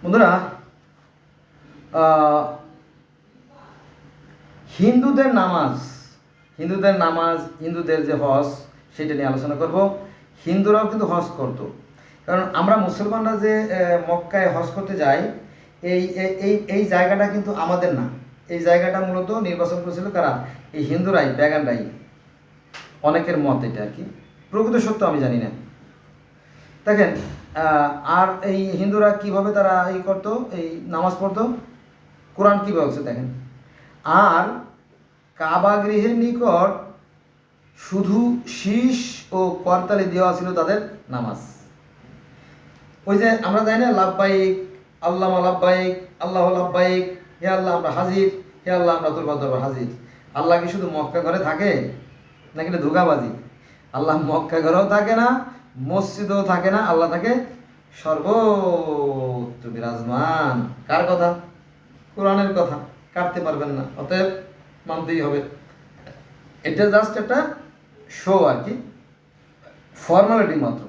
বন্ধুরা, হিন্দুদের নামাজ, হিন্দুদের যে হজ, সেটা নিয়ে আলোচনা করব। হিন্দুরাও কিন্তু হজ করত, কারণ আমরা মুসলমানরা যে মক্কায় হজ করতে যাই, এই এই এই জায়গাটা কিন্তু আমাদের না। এই জায়গাটা মূলত নির্বাচন করেছিল কারা? এই হিন্দুরাই, প্যাগানরাই। অনেকের মত এটা আর কি, প্রকৃত সত্য আমি জানি না। দেখেন, আর এই হিন্দুরা কিভাবে তারা এই করতো, এই নামাজ পড়তো, কোরআন কী বলছে দেখেন। আর কাবা গৃহের নিকট শুধু শীষ ও করতালি দেওয়া ছিল তাদের নামাজ। ওই যে আমরা জানি না, লাব্বাইক আল্লাহ লাব্বাইক আল্লাহ লাব্বাইক, হে আল্লাহ আমরা হাজির, হে আল্লাহ আমরা তোর দরবার হাজির। আল্লাহ কি শুধু মক্কা ঘরে থাকে নাকি ধোঁকাবাজি? আল্লাহ মক্কা ঘরেও থাকে না, মসজিদেও থাকে না, আল্লাহ থাকে সর্বত্র বিরাজমান। কার কথা? কোরআনের কথা, কাটতে পারবেন না, অতএব মানতেই হবে। এটা জাস্ট একটা শো আর কি, ফর্মালিটি মাত্র।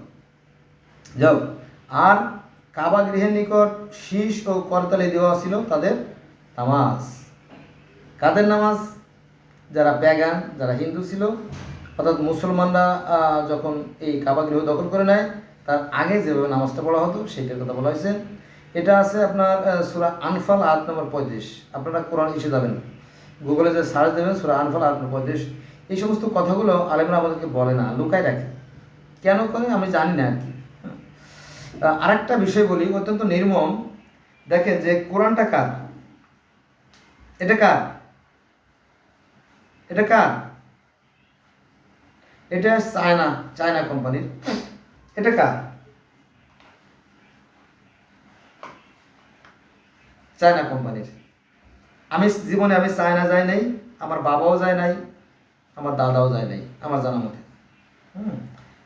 যাও, আর কাবা গৃহের নিকট শীষ ও করতালি দেওয়া ছিল তাদের নামাজ। কাদের নামাজ? যারা প্যাগান, যারা হিন্দু ছিল, অর্থাৎ মুসলমানরা যখন এই কাবা গৃহ দখল করে নেয়, তার আগে যেভাবে নামাজটা পড়া হতো সেইটার কথা বলা হয়েছে। এটা আছে আপনার সূরা আনফাল আয়াত নম্বর 35। আপনারা কোরআন এসে যাবেন, গুগলে যে সার্চ দেবেন সূরা আনফাল আয়াত নম্বর 35। এই সমস্ত কথাগুলো আলেমরা আমাদেরকে বলে না, লুকায় রাখে। কেন করে আমি জানি না আর কি। আরেকটা বিষয় বলি, অত্যন্ত নির্মম। দেখেন যে কোরআনটা কার? এটা কার? এটা কার? এটা চায়না কোম্পানির। এটা কার? চায়না কোম্পানির। আমি জীবনে চায়না যাই নাই, আমার বাবাও যায় নাই, আমার দাদাও যায় নাই আমার জানা মতে।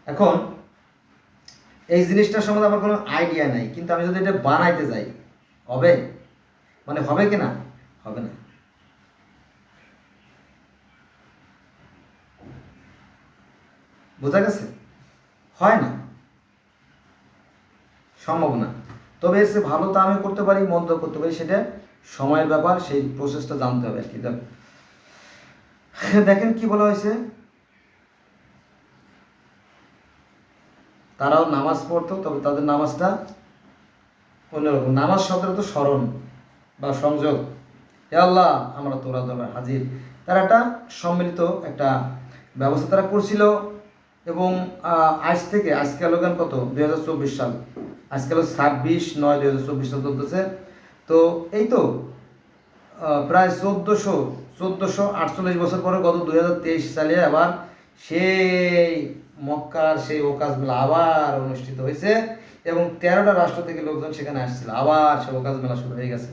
এখন এই জিনিসটার সম্বন্ধে আমার কোনো আইডিয়া নাই, কিন্তু আমি যদি এটা বানাইতে যাই, হবে? মানে হবে কি না? হবে না। বোঝা গেছে? হয় না, সম্ভব না। তবে এর চেয়ে ভালো তা আমি করতে পারি, মন্দ করতে পারি, সেটা সময়ের ব্যাপার, সেই প্রসেসটা জানতে হবে আর কি। দেখেন কি বলা হয়েছে, তারাও নামাজ পড়তো, তবে তাদের নামাজটা অন্যরকম। নামাজ শব্দের তো স্মরণ বা সংযোগ, হে আল্লাহ আমরা তোরা দরবার হাজির। তারা একটা সম্মিলিত একটা ব্যবস্থা তারা করছিল। এবং আজকে লোকান কত, 2024 সাল, আজকে হলো 26/9/2024 সাল চলতেছে। তো এই তো প্রায় 1448 বছর পরে গত 2023 সালে আবার সেই মক্কার সেই ওকাজ মেলা আবার অনুষ্ঠিত হয়েছে, এবং 13টা রাষ্ট্র থেকে লোকজন সেখানে আসছিল। আবার সে ওকাজ মেলা শুরু হয়ে গেছে।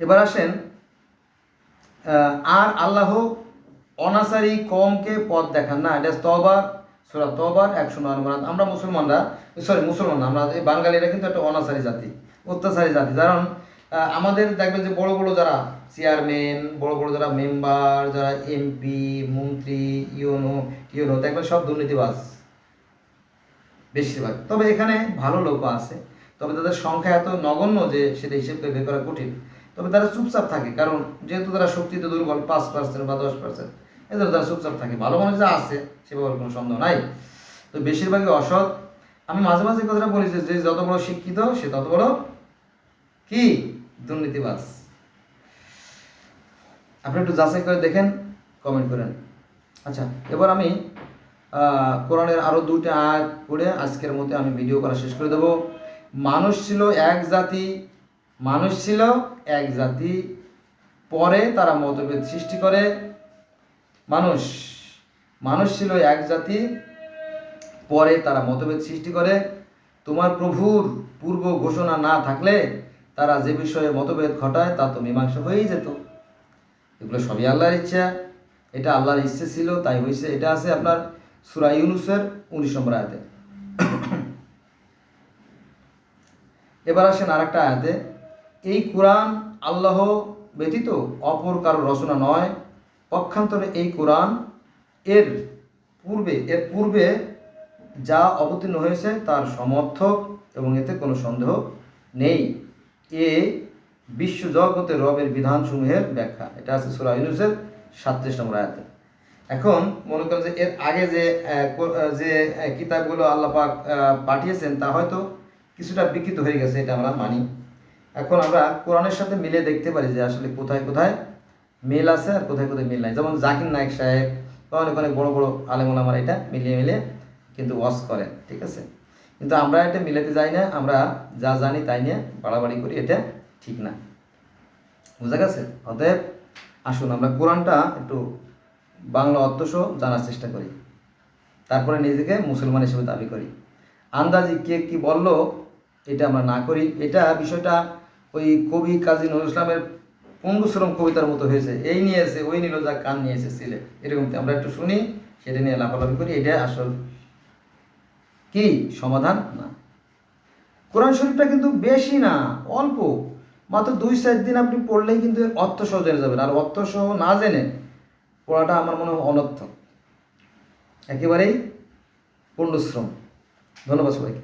এবার আসেন, আর আল্লাহ অনাসারি কমকে পথ দেখান না। এটা সূরা তওবার 109 নম্বর। আমরা মুসলমান না, আমরা এই বাঙালিরা কিন্তু একটা অনাসারি জাতি, অত্যাচারী জাতি। কারণ আমাদের দেখবেন যে বড় বড় যারা চেয়ারম্যান, বড় বড় যারা মেম্বার, যারা এমপি, মন্ত্রী, ইউনো দেখবেন সব দুর্নীতিবাজ বেশিরভাগ। তবে এখানে ভালো লোকও আছে, তবে তাদের সংখ্যা এত নগণ্য যে সেটা হিসেব করে বের করা কঠিন। তবে তারা চুপচাপ থাকে, কারণ যেহেতু তারা শক্তিতে দুর্বল, 5% বা 10%, এদের তারা চুপচাপ থাকে। ভালো মানুষ যা আছে সে ব্যাপারে কোনো সন্দেহ নাই। তো বেশিরভাগই অসৎ। আমি মাঝে মাঝে কথাটা বলি যে যত বড় শিক্ষিত সে তত বড় কি দুর্নীতিবাজ। আপনি একটু যাচাই করে দেখেন, কমেন্ট করেন। আচ্ছা, এবার আমি কোরআনের আরও 2টা আয়াত পড়ে আজকের মধ্যে আমি ভিডিও করা শেষ করে দেব। মানুষ ছিল এক জাতি, পরে তারা মতভেদ সৃষ্টি করে। মানুষ ছিল এক জাতি, পরে তারা মতভেদ সৃষ্টি করে। তোমার প্রভুর পূর্ব ঘোষণা না থাকলে তারা যে বিষয়ে মতভেদ ঘটায় তা তো মীমাংসা হয়েই যেত। এগুলো সবই আল্লাহর ইচ্ছা, এটা আল্লাহর ইচ্ছে ছিল, তাই হয়েছে। এটা আছে আপনার সূরা ইউনূসের 19 নম্বর আয়াতে। এবার আসেন আরেকটা আয়াতে, এই কোরআন আল্লাহ ব্যতীত অপর কারো রচনা নয়। পক্ষান্তরে এই কোরআন এর পূর্বে যা অবতীর্ণ হয়েছে তার সমর্থক এবং এতে কোনো সন্দেহ নেই। এ বিশ্বজগতের রবের বিধানসমূহের ব্যাখ্যা। এটা আছে সূরা ইউনূসের 37 নম্বর আয়াতে। এখন মনে করেন যে এর আগে যে কিতাবগুলো আল্লাহ পাক পাঠিয়েছেন তা হয়তো কিছুটা বিকৃত হয়ে গেছে, এটা আমরা মানি। এখন আমরা কোরআনের সাথে মিলে দেখতে পারি যে আসলে কোথায় কোথায় মিল আছে আর কোথায় কোথায় মিল নাই। যেমন জাকির নায়েক সাহেব বা অনেক অনেক বড় বড় আলেম ওলামারা এটা মিলিয়ে কিন্তু ওয়াজ করে, ঠিক আছে। কিন্তু আমরা এটা মিলাতে যাই না, আমরা যা জানি তাই নিয়ে বাড়াবাড়ি করি, এটা ঠিক না। বুঝা গেছে? অতএব আসুন আমরা কোরআনটা একটু বাংলা অর্থসহ জানার চেষ্টা করি, তারপরে নিজেকে মুসলমান হিসেবে দাবি করি। আন্দাজি কে কি বলল এটা আমরা না করি। এটা বিষয়টা ওই কবি কাজী নজরুল ইসলামের পঙ্গুশ্রম কবিতার মতো হয়েছে, এই নিয়েছে ওই নিল যা কান নিয়েছে ছিলে, এরকম আমরা একটু শুনি, সেটা নিয়ে লাফালাফি করি, এটা আসল কি সমাধান না। কোরআন শরীফটা কিন্তু বেশি না, অল্প, মাত্র 2-4 দিন আপনি পড়লেই কিন্তু এর অর্থ সহ জেনে যাবেন। আর অর্থ সহ না জেনে পড়াটা আমার মনে হয় অনর্থক, একেবারেই পণ্যশ্রম। ধন্যবাদ সবাইকে।